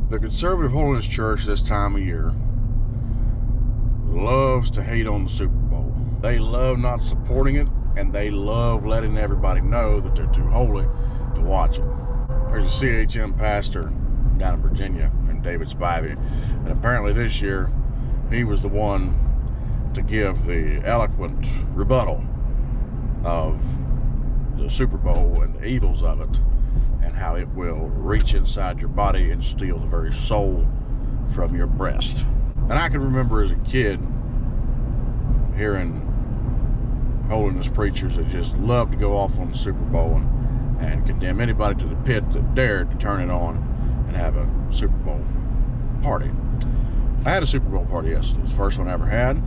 The Conservative Holiness Church this time of year loves to hate on the Super Bowl. They love not supporting it, and they love letting everybody know that they're too holy to watch it. There's a CHM pastor down in Virginia, named David Spivey, and apparently this year he was the one to give the eloquent rebuttal of the Super Bowl and the evils of it, and how it will reach inside your body and steal the very soul from your breast. And I can remember as a kid hearing holiness preachers that just loved to go off on the Super Bowl and condemn anybody to the pit that dared to turn it on and have a Super Bowl party. I had a Super Bowl party yesterday. It's the first one I ever had,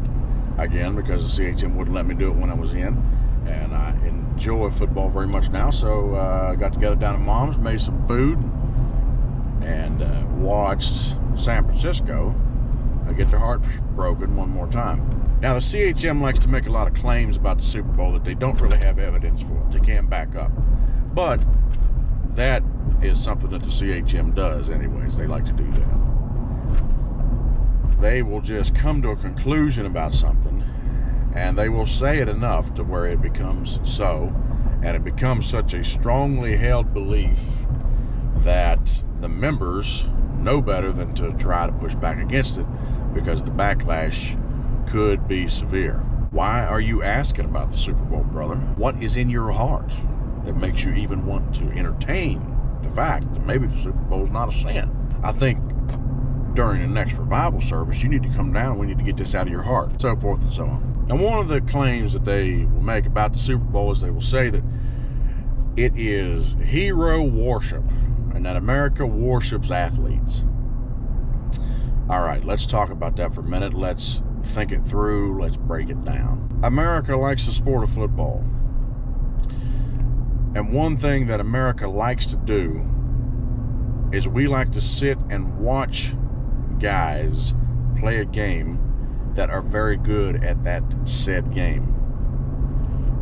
again, because the CHM wouldn't let me do it when I was in, and I enjoy football very much now. So I got together down at Mom's, made some food, and watched San Francisco get their heart broken one more time. Now, the CHM likes to make a lot of claims about the Super Bowl that they don't really have evidence for. They can't back up. But that is something that the CHM does anyways. They like to do that. They will just come to a conclusion about something, and they will say it enough to where it becomes so, and it becomes such a strongly held belief that the members know better than to try to push back against it, because the backlash could be severe. Why are you asking about the Super Bowl, brother? What is in your heart that makes you even want to entertain the fact that maybe the Super Bowl is not a sin? I think during the next revival service, you need to come down. We need to get this out of your heart, so forth and so on. Now, one of the claims that they will make about the Super Bowl is they will say that it is hero worship and that America worships athletes. All right, let's talk about that for a minute. Let's think it through. Let's break it down. America likes the sport of football. And one thing that America likes to do is we like to sit and watch guys play a game that are very good at that said game.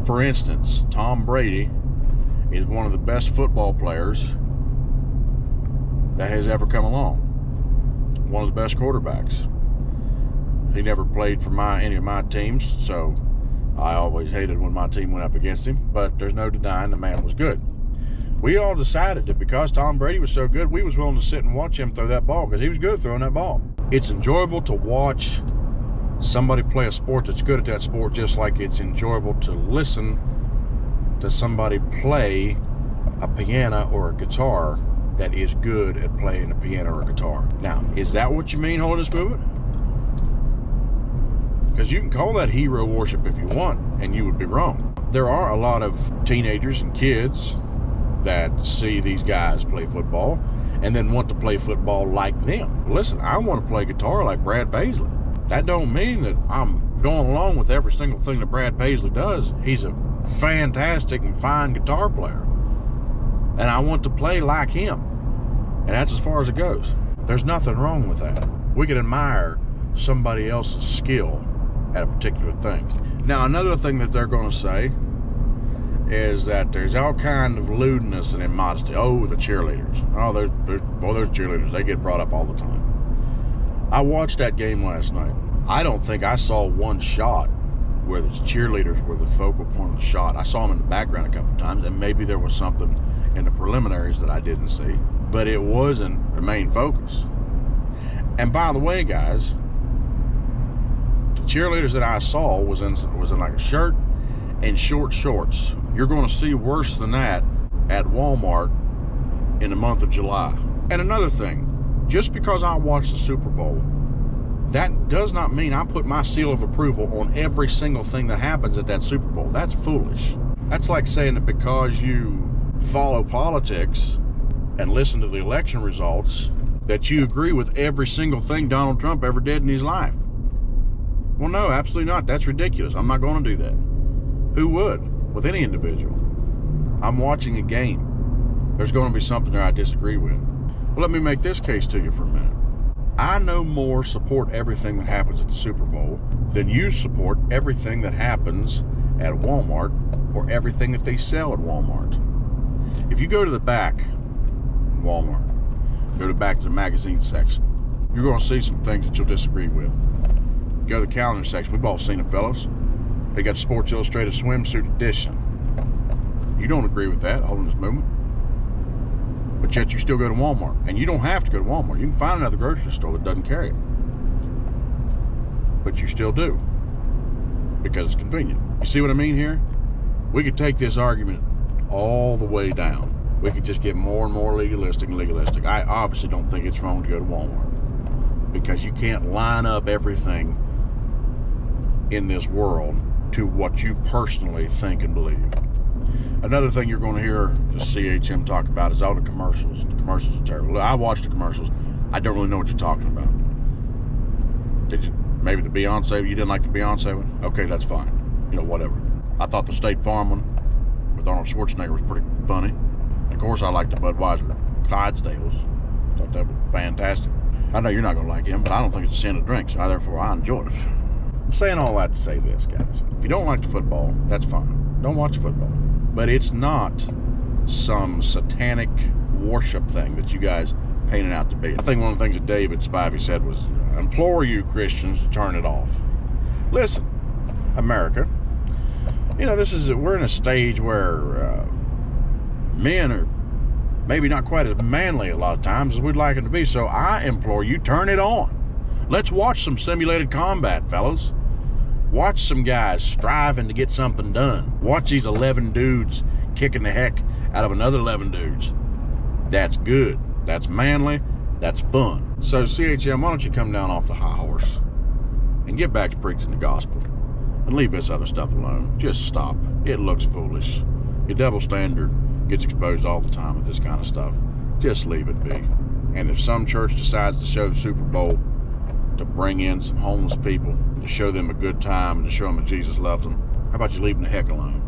For instance, Tom Brady is one of the best football players that has ever come along. One of the best quarterbacks. He never played for any of my teams, so I always hated when my team went up against him, but there's no denying the man was good. We all decided that because Tom Brady was so good, we was willing to sit and watch him throw that ball, because he was good at throwing that ball. It's enjoyable to watch somebody play a sport that's good at that sport, just like it's enjoyable to listen to somebody play a piano or a guitar that is good at playing a piano or a guitar. Now, is that what you mean, holiness movement? Because you can call that hero worship if you want, and you would be wrong. There are a lot of teenagers and kids that see these guys play football and then want to play football like them. Listen, I want to play guitar like Brad Paisley. That don't mean that I'm going along with every single thing that Brad Paisley does. He's a fantastic and fine guitar player, and I want to play like him. And that's as far as it goes. There's nothing wrong with that. We can admire somebody else's skill at a particular thing. Now, another thing that they're going to say is that there's all kind of lewdness and immodesty. Oh, the cheerleaders. Oh, there's cheerleaders. They get brought up all the time. I watched that game last night. I don't think I saw one shot where the cheerleaders were the focal point of the shot. I saw them in the background a couple times, and maybe there was something in the preliminaries that I didn't see, but it wasn't the main focus. And by the way, guys, the cheerleaders that I saw was in like a shirt and short shorts. You're going to see worse than that at Walmart in the month of July. And another thing, just because I watched the Super Bowl, that does not mean I put my seal of approval on every single thing that happens at that Super Bowl. That's foolish. That's like saying that because you follow politics and listen to the election results, that you agree with every single thing Donald Trump ever did in his life. Well, no, absolutely not. That's ridiculous. I'm not going to do that. Who would? With any individual. I'm watching a game. There's going to be something there I disagree with. Well, let me make this case to you for a minute. I no more support everything that happens at the Super Bowl than you support everything that happens at Walmart or everything that they sell at Walmart. If you go to the back in Walmart, Go back to the magazine section. You're going to see some things that you'll disagree with. Go to the calendar section. We've all seen it, fellas. They got Sports Illustrated Swimsuit Edition. You don't agree with that, Holiness Movement. But yet you still go to Walmart. And you don't have to go to Walmart. You can find another grocery store that doesn't carry it. But you still do. Because it's convenient. You see what I mean here? We could take this argument all the way down. We could just get more and more legalistic and legalistic. I obviously don't think it's wrong to go to Walmart. Because you can't line up everything in this world to what you personally think and believe. Another thing you're going to hear the CHM talk about is all the commercials. The commercials are terrible. I watched the commercials. I don't really know what you're talking about. Did you? Maybe the Beyonce, you didn't like the Beyonce one? Okay, that's fine. You know, whatever. I thought the State Farm one with Arnold Schwarzenegger was pretty funny. And of course, I liked the Budweiser Clydesdales. Thought that was fantastic. I know you're not going to like him, but I don't think it's a sin to drink, so therefore I enjoyed it. I'm saying all that to say this, guys. If you don't like the football, that's fine. Don't watch football. But it's not some satanic worship thing that you guys painted out to be. I think one of the things that David Spivey said was, I implore you Christians to turn it off. Listen, America, you know, we're in a stage where men are maybe not quite as manly a lot of times as we'd like them to be. So I implore you, turn it on. Let's watch some simulated combat, fellas. Watch some guys striving to get something done. Watch these 11 dudes kicking the heck out of another 11 dudes. That's good. That's manly. That's fun. So CHM, why don't you come down off the high horse and get back to preaching the gospel and leave this other stuff alone. Just stop. It looks foolish. Your double standard gets exposed all the time with this kind of stuff. Just leave it be. And if some church decides to show the Super Bowl to bring in some homeless people, to show them a good time and to show them that Jesus loves them, how about you leave them the heck alone?